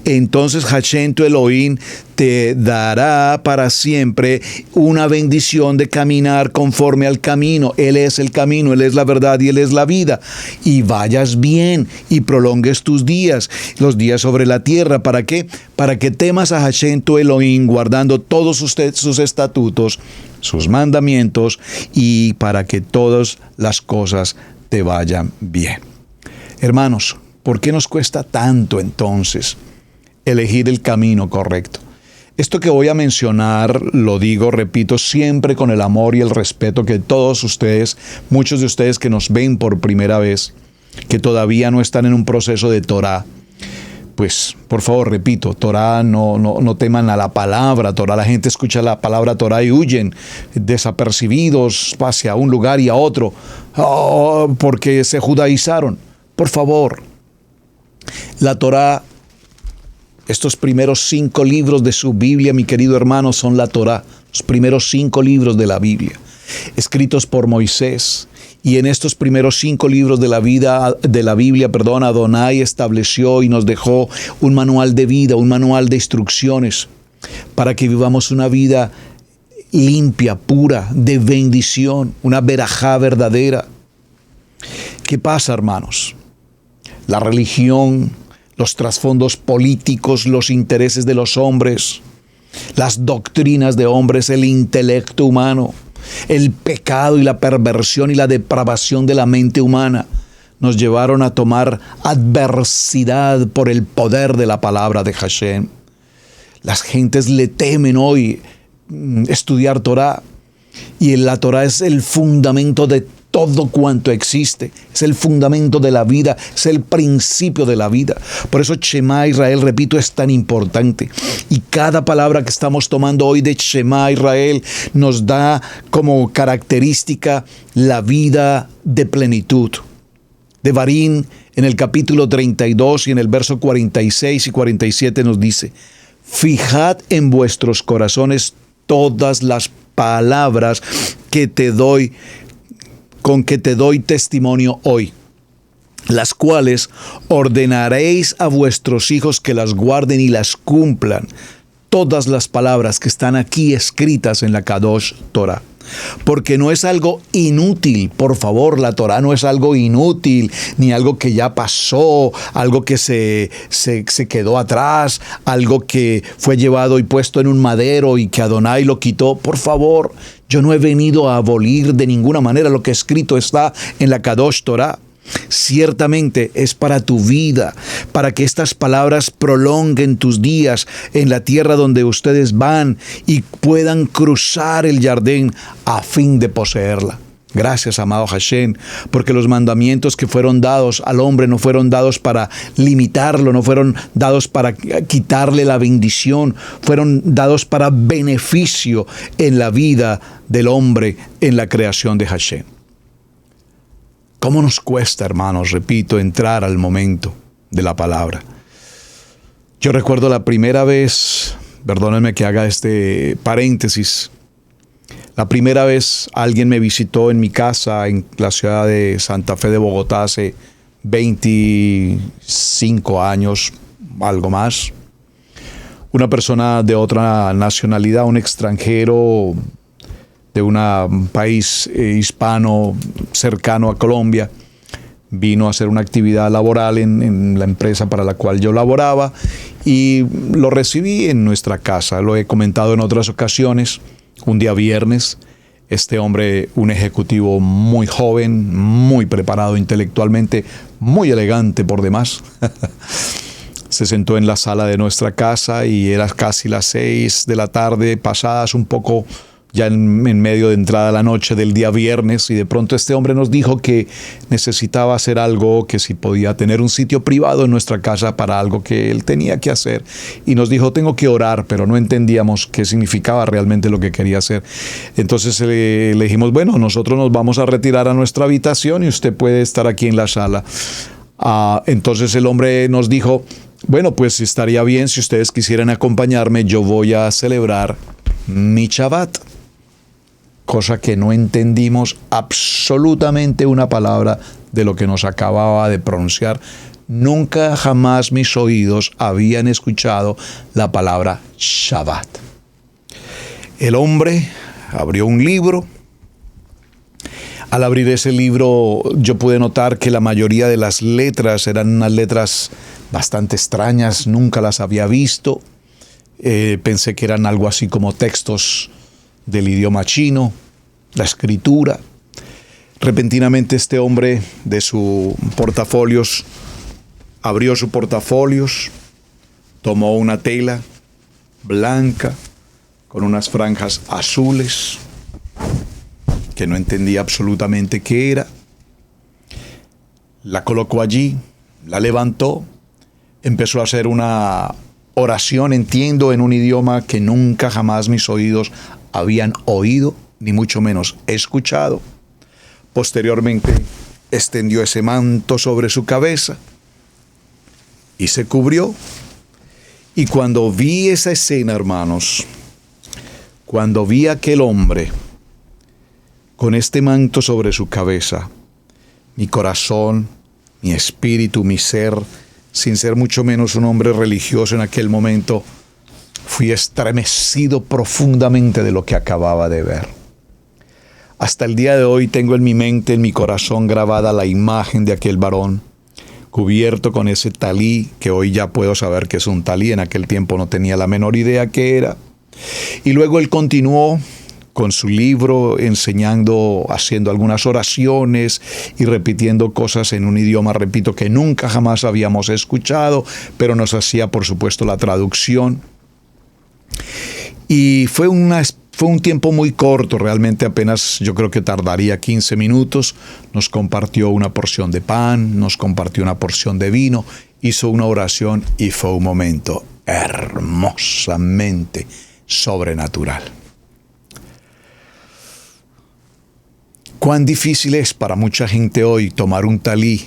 entonces Hashem tu Elohim te dará para siempre una bendición de caminar conforme al camino. Él es el camino, Él es la verdad y Él es la vida. Y vayas bien y prolongues tus días, los días sobre la tierra. ¿Para qué? Para que temas a Hashem tu Elohim, guardando todos sus estatutos, sus mandamientos, y para que todas las cosas te vayan bien. Hermanos, ¿por qué nos cuesta tanto entonces elegir el camino correcto? Esto que voy a mencionar, lo digo, repito, siempre con el amor y el respeto que todos ustedes, muchos de ustedes que nos ven por primera vez, que todavía no están en un proceso de Torah, pues por favor, repito, Torah, no teman a la palabra Torah. La gente escucha la palabra Torah y huyen desapercibidos hacia un lugar y a otro, porque se judaizaron. Por favor, la Torah, estos primeros 5 libros de su Biblia, mi querido hermano, son la Torah, los primeros 5 libros de la Biblia, escritos por Moisés. Y en estos primeros 5 libros de la Biblia, Adonai estableció y nos dejó un manual de vida, un manual de instrucciones para que vivamos una vida limpia, pura, de bendición, una verajá verdadera. ¿Qué pasa, hermanos? La religión, los trasfondos políticos, los intereses de los hombres, las doctrinas de hombres, el intelecto humano, el pecado y la perversión y la depravación de la mente humana nos llevaron a tomar adversidad por el poder de la palabra de Hashem. Las gentes le temen hoy estudiar Torah, y la Torah es el fundamento de todo cuanto existe, es el fundamento de la vida, es el principio de la vida. Por eso Shema Israel, repito, es tan importante. Y cada palabra que estamos tomando hoy de Shema Israel nos da como característica la vida de plenitud. Devarim, en el capítulo 32 y en el verso 46 y 47 nos dice: fijad en vuestros corazones todas las palabras con que te doy testimonio hoy, las cuales ordenaréis a vuestros hijos que las guarden y las cumplan. Todas las palabras que están aquí escritas en la Kadosh Torah. Porque no es algo inútil, por favor, la Torah no es algo inútil, ni algo que ya pasó, algo que se quedó atrás, algo que fue llevado y puesto en un madero y que Adonai lo quitó. Por favor, yo no he venido a abolir de ninguna manera lo que escrito está en la Kadosh Torah. Ciertamente es para tu vida, para que estas palabras prolonguen tus días en la tierra donde ustedes van y puedan cruzar el Jardín a fin de poseerla. Gracias, amado Hashem, porque los mandamientos que fueron dados al hombre no fueron dados para limitarlo, no fueron dados para quitarle la bendición, fueron dados para beneficio en la vida del hombre, en la creación de Hashem. ¿Cómo nos cuesta, hermanos, repito, entrar al momento de la palabra? Yo recuerdo la primera vez, perdónenme que haga este paréntesis, la primera vez alguien me visitó en mi casa en la ciudad de Santa Fe de Bogotá hace 25 años, algo más. Una persona de otra nacionalidad, un extranjero de un país hispano cercano a Colombia, vino a hacer una actividad laboral en la empresa para la cual yo laboraba y lo recibí en nuestra casa. Lo he comentado en otras ocasiones. Un día viernes, este hombre, un ejecutivo muy joven, muy preparado intelectualmente, muy elegante por demás, se sentó en la sala de nuestra casa y era casi las 6 de la tarde, pasadas un poco ya en medio de entrada a la noche del día viernes, y de pronto este hombre nos dijo que necesitaba hacer algo, que si podía tener un sitio privado en nuestra casa para algo que él tenía que hacer, y nos dijo: tengo que orar, pero no entendíamos qué significaba realmente lo que quería hacer. Entonces le dijimos: bueno, nosotros nos vamos a retirar a nuestra habitación y usted puede estar aquí en la sala. Entonces el hombre nos dijo: bueno, pues estaría bien si ustedes quisieran acompañarme, yo voy a celebrar mi Shabbat. Cosa que no entendimos absolutamente una palabra de lo que nos acababa de pronunciar. Nunca jamás mis oídos habían escuchado la palabra Shabbat. El hombre abrió un libro. Al abrir ese libro yo pude notar que la mayoría de las letras eran unas letras bastante extrañas, nunca las había visto. Pensé que eran algo así como textos del idioma chino, la escritura. Repentinamente este hombre de su portafolios abrió su portafolios, tomó una tela blanca con unas franjas azules que no entendía absolutamente qué era. La colocó allí, la levantó, empezó a hacer una oración, entiendo, en un idioma que nunca jamás mis oídos habían oído, ni mucho menos escuchado. Posteriormente extendió ese manto sobre su cabeza y se cubrió. Y cuando vi esa escena, hermanos, cuando vi a aquel hombre con este manto sobre su cabeza, mi corazón, mi espíritu, mi ser, sin ser mucho menos un hombre religioso en aquel momento, fui estremecido profundamente de lo que acababa de ver. Hasta el día de hoy tengo en mi mente, en mi corazón, grabada la imagen de aquel varón, cubierto con ese talí, que hoy ya puedo saber que es un talí, en aquel tiempo no tenía la menor idea qué era. Y luego él continuó con su libro, enseñando, haciendo algunas oraciones y repitiendo cosas en un idioma, repito, que nunca jamás habíamos escuchado, pero nos hacía, por supuesto, la traducción. Y fue un tiempo muy corto, realmente apenas yo creo que tardaría 15 minutos. Nos compartió una porción de pan, nos compartió una porción de vino, hizo una oración y fue un momento hermosamente sobrenatural. Cuán difícil es para mucha gente hoy tomar un talí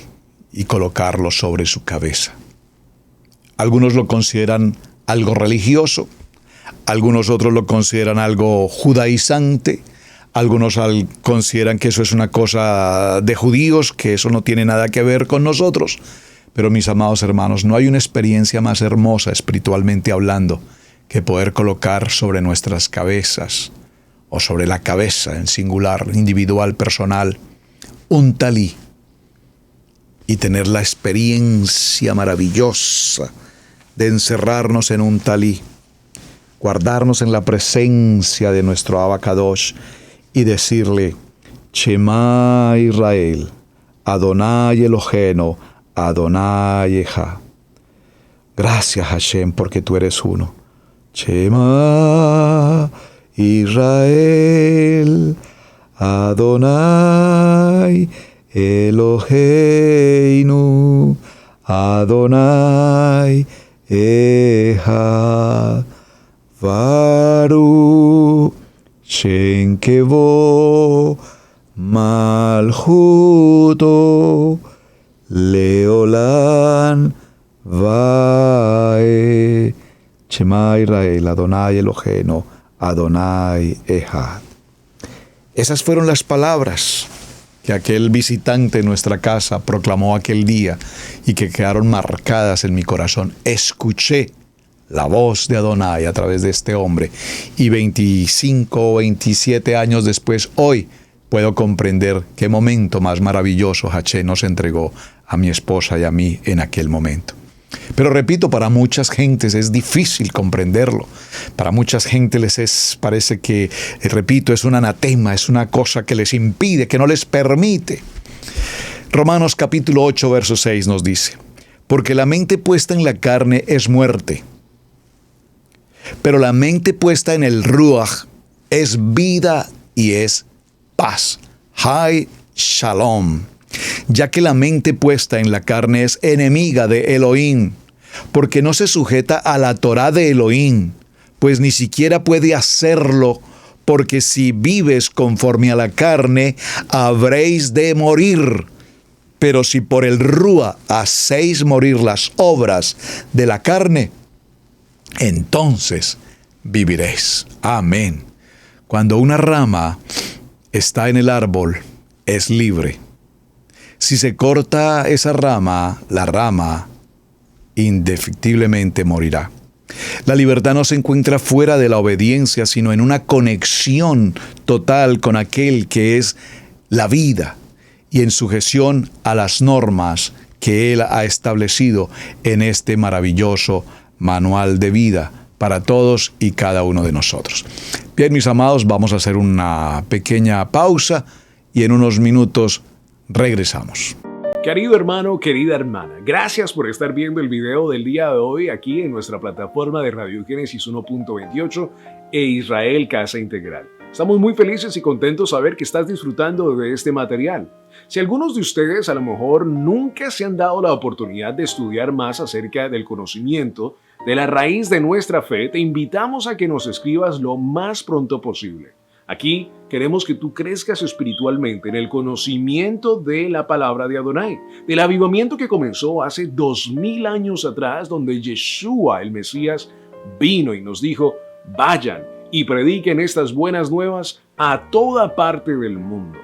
y colocarlo sobre su cabeza. Algunos lo consideran algo religioso, algunos otros lo consideran algo judaizante, algunos consideran que eso es una cosa de judíos, que eso no tiene nada que ver con nosotros. Pero mis amados hermanos, no hay una experiencia más hermosa espiritualmente hablando que poder colocar sobre nuestras cabezas o sobre la cabeza en singular, individual, personal, un talí y tener la experiencia maravillosa de encerrarnos en un talí, guardarnos en la presencia de nuestro Abba Kadosh y decirle: Shema Israel, Adonai Eloheinu, Adonai Echad. Gracias, Hashem, porque tú eres uno. Shema Israel, Adonai Eloheinu, Adonai Echad. Baruch Shem Kevo Malchuto Leolam Vae. Shema Israel, Adonai Eloheinu, Adonai Echad. Esas fueron las palabras que aquel visitante en nuestra casa proclamó aquel día y que quedaron marcadas en mi corazón. Escuché la voz de Adonai a través de este hombre y 25 o 27 años después, hoy puedo comprender qué momento más maravilloso Hashem nos entregó a mi esposa y a mí en aquel momento. Pero repito, para muchas gentes es difícil comprenderlo. Para muchas gentes parece que, repito, es un anatema, es una cosa que les impide, que no les permite. Romanos capítulo 8, verso 6 nos dice: porque la mente puesta en la carne es muerte, pero la mente puesta en el Ruach es vida y es paz. Hay Shalom. Ya que la mente puesta en la carne es enemiga de Elohim, porque no se sujeta a la Torá de Elohim, pues ni siquiera puede hacerlo, porque si vives conforme a la carne, habréis de morir. Pero si por el Rúa hacéis morir las obras de la carne, entonces viviréis. Amén. Cuando una rama está en el árbol, es libre. Si se corta esa rama, la rama indefectiblemente morirá. La libertad no se encuentra fuera de la obediencia, sino en una conexión total con aquel que es la vida y en sujeción a las normas que Él ha establecido en este maravilloso manual de vida para todos y cada uno de nosotros. Bien, mis amados, vamos a hacer una pequeña pausa y en unos minutos regresamos. Querido hermano, querida hermana, gracias por estar viendo el video del día de hoy aquí en nuestra plataforma de Radio Génesis 1.28 e Israel Casa Integral. Estamos muy felices y contentos de saber que estás disfrutando de este material. Si algunos de ustedes a lo mejor nunca se han dado la oportunidad de estudiar más acerca del conocimiento de la raíz de nuestra fe, te invitamos a que nos escribas lo más pronto posible. Aquí queremos que tú crezcas espiritualmente en el conocimiento de la palabra de Adonai, del avivamiento que comenzó hace 2000 años atrás, donde Yeshua, el Mesías, vino y nos dijo: vayan y prediquen estas buenas nuevas a toda parte del mundo.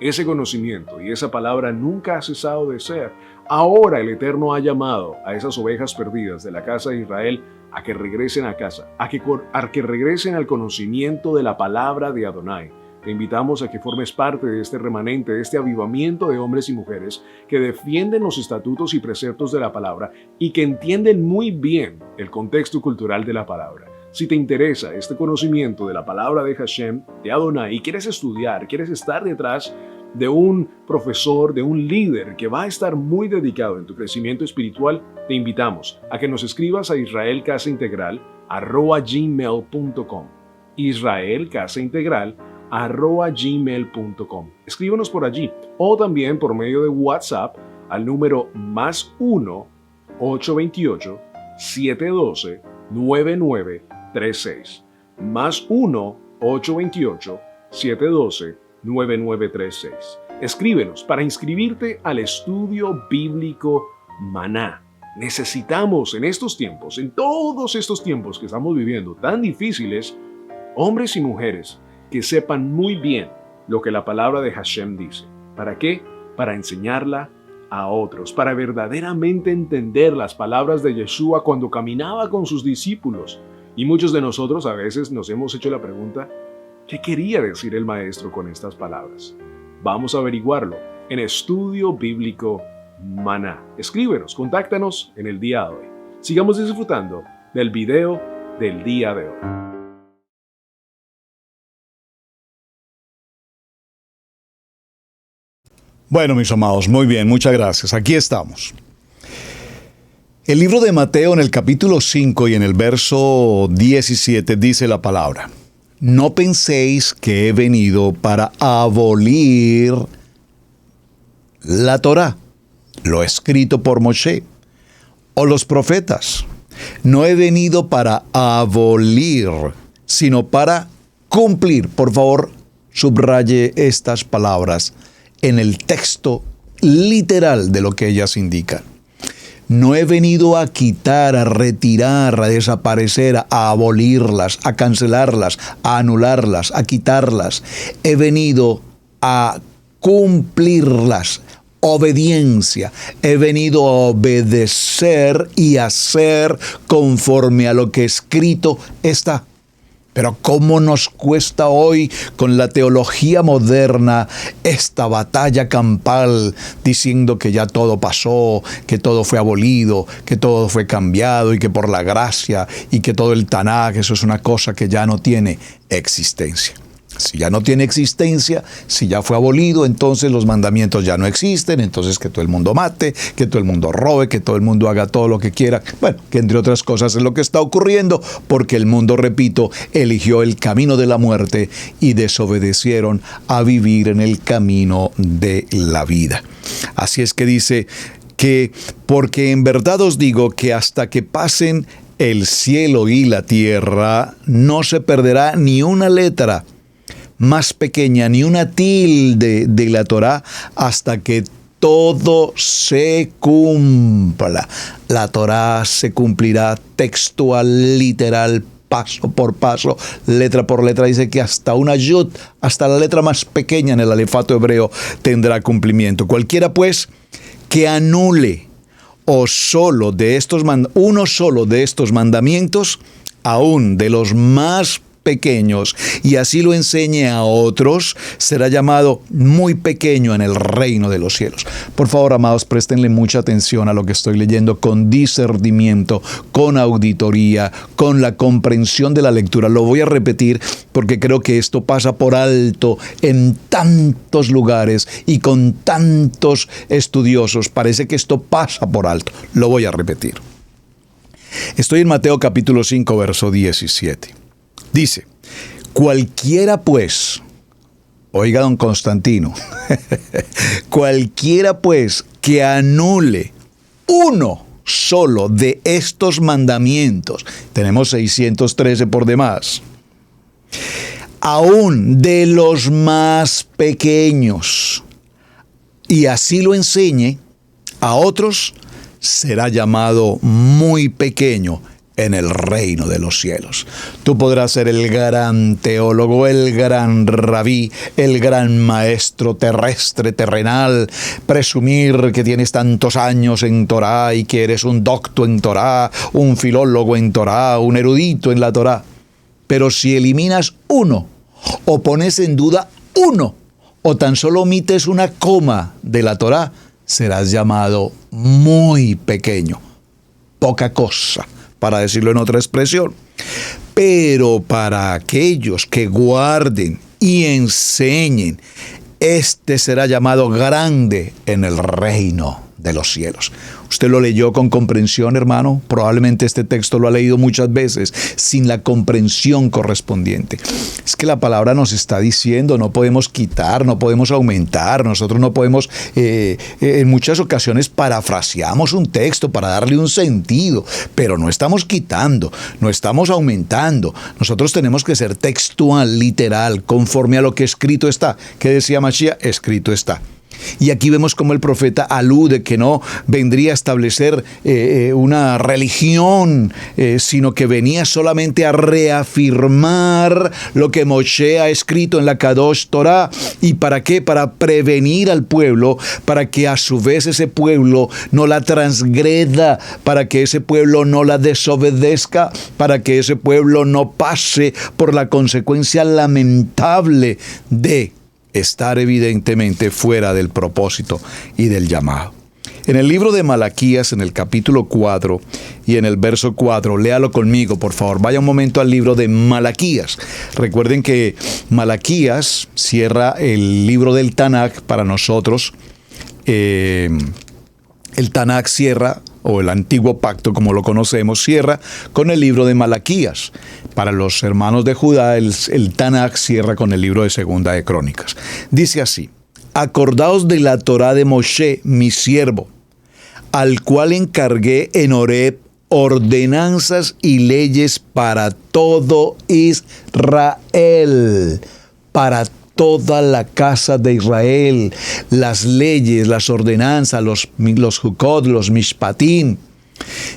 Ese conocimiento y esa palabra nunca ha cesado de ser. Ahora el Eterno ha llamado a esas ovejas perdidas de la casa de Israel a que regresen a casa, a que regresen al conocimiento de la palabra de Adonai. Te invitamos a que formes parte de este remanente, de este avivamiento de hombres y mujeres que defienden los estatutos y preceptos de la palabra y que entienden muy bien el contexto cultural de la palabra. Si te interesa este conocimiento de la palabra de Hashem, de Adonai, y quieres estudiar, quieres estar detrás de un profesor, de un líder que va a estar muy dedicado en tu crecimiento espiritual, te invitamos a que nos escribas a israelcasaintegral@gmail.com. israelcasaintegral@gmail.com. Escríbanos por allí o también por medio de WhatsApp al número +1 828 712 9936. +1 828 712 9936. Escríbenos para inscribirte al estudio bíblico Maná. Necesitamos en estos tiempos, en todos estos tiempos que estamos viviendo tan difíciles, hombres y mujeres que sepan muy bien lo que la palabra de Hashem dice. ¿Para qué? Para enseñarla a otros, para verdaderamente entender las palabras de Yeshua cuando caminaba con sus discípulos. Y muchos de nosotros a veces nos hemos hecho la pregunta: ¿qué quería decir el maestro con estas palabras? Vamos a averiguarlo en Estudio Bíblico Maná. Escríbenos, contáctanos en el día de hoy. Sigamos disfrutando del video del día de hoy. Bueno, mis amados, muy bien, muchas gracias. Aquí estamos. El libro de Mateo, en el capítulo 5 y en el verso 17, dice la palabra: no penséis que he venido para abolir la Torá, lo escrito por Moshe, o los profetas. No he venido para abolir, sino para cumplir. Por favor, subraye estas palabras en el texto literal de lo que ellas indican. No he venido a quitar, a retirar, a desaparecer, a abolirlas, a cancelarlas, a anularlas, a quitarlas. He venido a cumplirlas. Obediencia. He venido a obedecer y hacer conforme a lo que escrito está. Pero ¿cómo nos cuesta hoy con la teología moderna esta batalla campal diciendo que ya todo pasó, que todo fue abolido, que todo fue cambiado y que por la gracia y que todo el Tanaj, eso es una cosa que ya no tiene existencia? Si ya no tiene existencia, si ya fue abolido, entonces los mandamientos ya no existen, entonces que todo el mundo mate, que todo el mundo robe, que todo el mundo haga todo lo que quiera. Bueno, que entre otras cosas es lo que está ocurriendo, porque el mundo, repito, eligió el camino de la muerte y desobedecieron a vivir en el camino de la vida. Así es que dice que, porque en verdad os digo que hasta que pasen el cielo y la tierra, no se perderá ni una letra más pequeña, ni una tilde de la Torá, hasta que todo se cumpla. La Torá se cumplirá textual, literal, paso por paso, letra por letra. Dice que hasta una yud, hasta la letra más pequeña en el alefato hebreo, tendrá cumplimiento. Cualquiera, pues, que anule uno solo de estos mandamientos, aún de los más pequeños, y así lo enseñe a otros, será llamado muy pequeño en el reino de los cielos. Por favor, amados, préstenle mucha atención a lo que estoy leyendo, con discernimiento, con auditoría, con la comprensión de la lectura. Lo voy a repetir porque creo que esto pasa por alto en tantos lugares y con tantos estudiosos. Parece que esto pasa por alto. Lo voy a repetir. Estoy en Mateo capítulo 5, verso 17. Dice: Cualquiera pues, oiga don Constantino, cualquiera pues que anule uno solo de estos mandamientos, tenemos 613 por demás, aún de los más pequeños, y así lo enseñe a otros, será llamado muy pequeño en el reino de los cielos. Tú podrás ser el gran teólogo, el gran rabí, el gran maestro terrestre, terrenal, presumir que tienes tantos años en Torá y que eres un docto en Torá, un filólogo en Torá, un erudito en la Torá. Pero si eliminas uno, o pones en duda uno, o tan solo omites una coma de la Torá, serás llamado muy pequeño, poca cosa, para decirlo en otra expresión. Pero para aquellos que guarden y enseñen, este será llamado grande en el reino de los cielos. ¿Usted lo leyó con comprensión, hermano? Probablemente este texto lo ha leído muchas veces sin la comprensión correspondiente. Es que la palabra nos está diciendo, no podemos quitar, no podemos aumentar, nosotros no podemos, en muchas ocasiones parafraseamos un texto para darle un sentido, pero no estamos quitando, no estamos aumentando. Nosotros tenemos que ser textual, literal, conforme a lo que escrito está. ¿Qué decía Mashiach? Escrito está. Y aquí vemos cómo el profeta alude que no vendría a establecer una religión, sino que venía solamente a reafirmar lo que Moshe ha escrito en la Kadosh Torah. ¿Y para qué? Para prevenir al pueblo, para que a su vez ese pueblo no la transgreda, para que ese pueblo no la desobedezca, para que ese pueblo no pase por la consecuencia lamentable de estar evidentemente fuera del propósito y del llamado. En el libro de Malaquías, en el capítulo 4 y en el verso 4, léalo conmigo, por favor. Vaya un momento al libro de Malaquías. Recuerden que Malaquías cierra el libro del Tanaj para nosotros. El Tanaj cierra, o el Antiguo Pacto como lo conocemos, cierra con el libro de Malaquías. Para los hermanos de Judá, el Tanaj cierra con el libro de Segunda de Crónicas. Dice así: acordaos de la Torá de Moshe, mi siervo, al cual encargué en Horeb ordenanzas y leyes para todo Israel, para toda la casa de Israel, las leyes, las ordenanzas, los Jukot, los Mishpatim,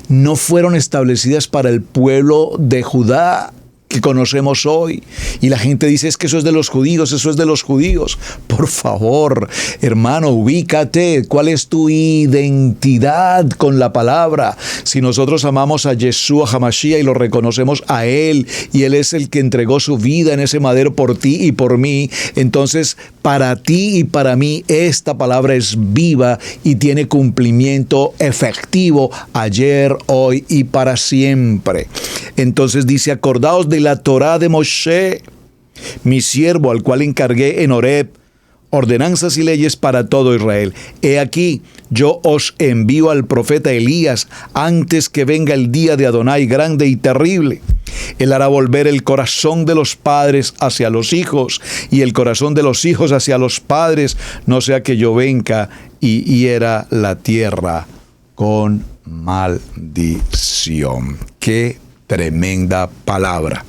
no fueron establecidas para el pueblo de Judá que conocemos hoy. Y la gente dice, es que eso es de los judíos, eso es de los judíos. Por favor, hermano, ubícate. ¿Cuál es tu identidad con la palabra? Si nosotros amamos a Yeshua HaMashiach y lo reconocemos a Él, y Él es el que entregó su vida en ese madero por ti y por mí, entonces para ti y para mí esta palabra es viva y tiene cumplimiento efectivo ayer, hoy y para siempre. Entonces dice, acordaos de la Torá de Moshe, mi siervo, al cual encargué en Horeb ordenanzas y leyes para todo Israel. He aquí, yo os envío al profeta Elías antes que venga el día de Adonai grande y terrible. Él hará volver el corazón de los padres hacia los hijos y el corazón de los hijos hacia los padres, no sea que yo venga y hiera la tierra con maldición. ¡Qué tremenda palabra!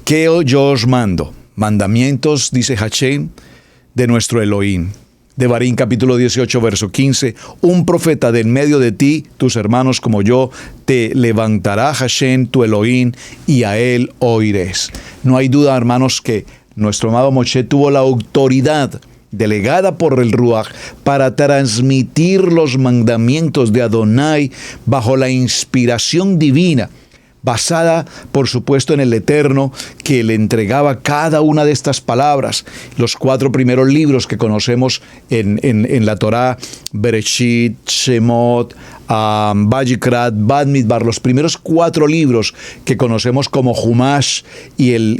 ¿Qué yo os mando? Mandamientos, dice Hashem, de nuestro Elohim. Devarim capítulo 18, verso 15. Un profeta de en medio de ti, tus hermanos como yo, te levantará Hashem, tu Elohim, y a él oirés. No hay duda, hermanos, que nuestro amado Moshe tuvo la autoridad delegada por el Ruach para transmitir los mandamientos de Adonai bajo la inspiración divina, basada, por supuesto, en el Eterno, que le entregaba cada una de estas palabras. Los 4 primeros libros que conocemos en la Torá, Bereshit, Shemot, Vayikrat, Bamidbar, los primeros 4 libros que conocemos como Humash y el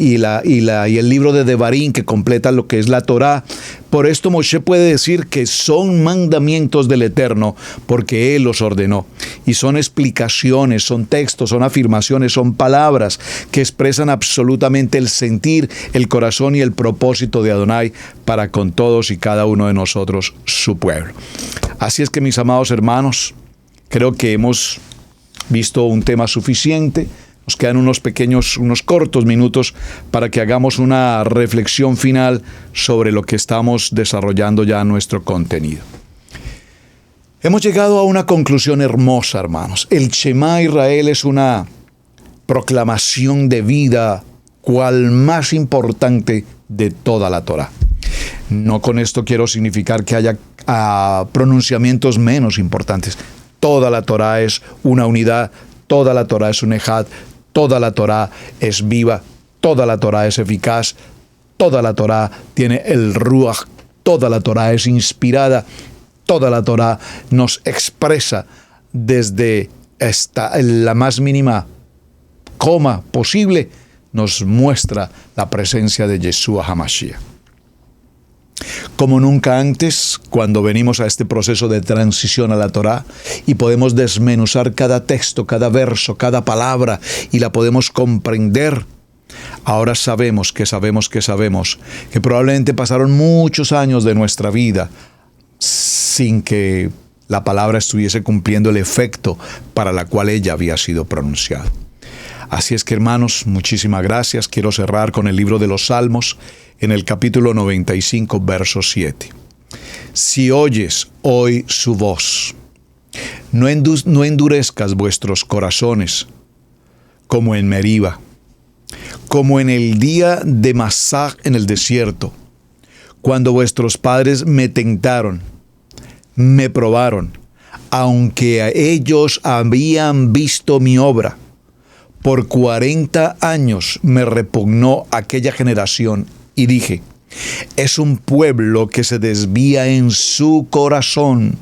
libro de Devarim, que completa lo que es la Torá, Por esto Moshe puede decir que son mandamientos del Eterno, porque Él los ordenó. Y son explicaciones, son textos, son afirmaciones, son palabras que expresan absolutamente el sentir, el corazón y el propósito de Adonai para con todos y cada uno de nosotros, su pueblo. Así es que, mis amados hermanos, creo que hemos visto un tema suficiente. Nos quedan unos cortos minutos para que hagamos una reflexión final sobre lo que estamos desarrollando ya en nuestro contenido. Hemos llegado a una conclusión hermosa, hermanos. El Shema Israel es una proclamación de vida, cual más importante de toda la Torá. No con esto quiero significar que haya pronunciamientos menos importantes. Toda la Torá es una unidad, toda la Torá es un ejad, toda la Torá es viva, toda la Torá es eficaz, toda la Torá tiene el Ruach, toda la Torá es inspirada, toda la Torá nos expresa desde la más mínima coma posible, nos muestra la presencia de Yeshua HaMashiach. Como nunca antes, cuando venimos a este proceso de transición a la Torá y podemos desmenuzar cada texto, cada verso, cada palabra y la podemos comprender, ahora sabemos que probablemente pasaron muchos años de nuestra vida sin que la palabra estuviese cumpliendo el efecto para la cual ella había sido pronunciada. Así es que, hermanos, muchísimas gracias. Quiero cerrar con el libro de los Salmos, en el capítulo 95, verso 7. Si oyes hoy su voz, no endurezcas vuestros corazones como en Meriba, como en el día de Masá en el desierto, cuando vuestros padres me tentaron, me probaron, aunque a ellos habían visto mi obra. Por 40 años me repugnó aquella generación y dije, es un pueblo que se desvía en su corazón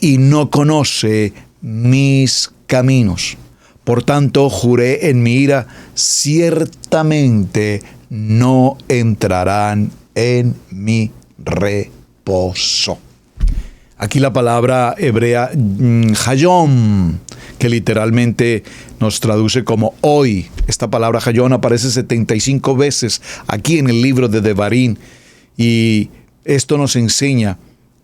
y no conoce mis caminos. Por tanto, juré en mi ira, ciertamente no entrarán en mi reposo. Aquí la palabra hebrea hayom, que literalmente nos traduce como hoy. Esta palabra hayom aparece 75 veces aquí en el libro de Devarim, y esto nos enseña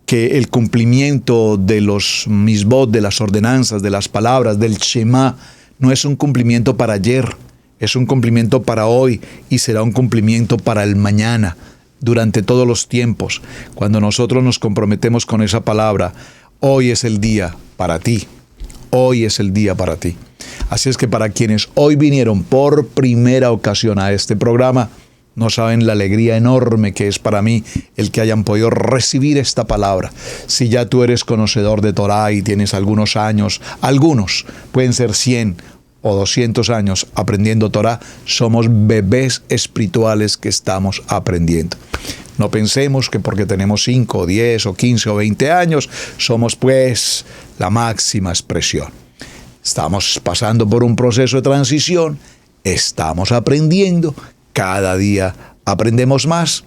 que el cumplimiento de los misbot, de las ordenanzas, de las palabras, del Shema, no es un cumplimiento para ayer, es un cumplimiento para hoy y será un cumplimiento para el mañana, durante todos los tiempos. Cuando nosotros nos comprometemos con esa palabra, hoy es el día para ti. Hoy es el día para ti. Así es que para quienes hoy vinieron por primera ocasión a este programa, no saben la alegría enorme que es para mí el que hayan podido recibir esta palabra. Si ya tú eres conocedor de Torá y tienes algunos años, algunos pueden ser 100 o 200 años aprendiendo Torá, somos bebés espirituales que estamos aprendiendo. No pensemos que porque tenemos 5, o 10, o 15, o 20 años, somos pues la máxima expresión. Estamos pasando por un proceso de transición, estamos aprendiendo, cada día aprendemos más.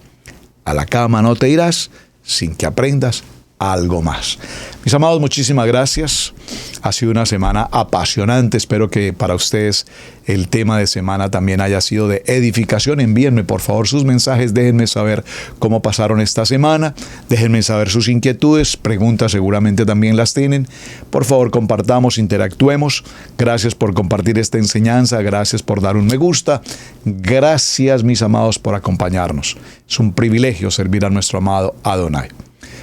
A la cama no te irás sin que aprendas algo más. Mis amados, muchísimas gracias. Ha sido una semana apasionante. Espero que para ustedes el tema de semana también haya sido de edificación. Envíenme por favor sus mensajes, déjenme saber cómo pasaron esta semana, déjenme saber sus inquietudes, preguntas seguramente también las tienen. Por favor, compartamos, interactuemos. Gracias por compartir esta enseñanza, gracias por dar un me gusta. Gracias, mis amados, por acompañarnos. Es un privilegio servir a nuestro amado Adonai.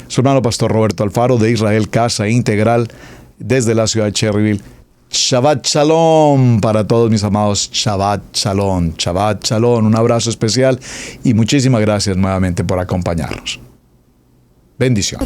Su hermano Pastor Roberto Alfaro de Israel Casa Integral desde la ciudad de Cherryville. Shabbat Shalom para todos mis amados. Shabbat Shalom. Shabbat Shalom. Un abrazo especial y muchísimas gracias nuevamente por acompañarnos. Bendición.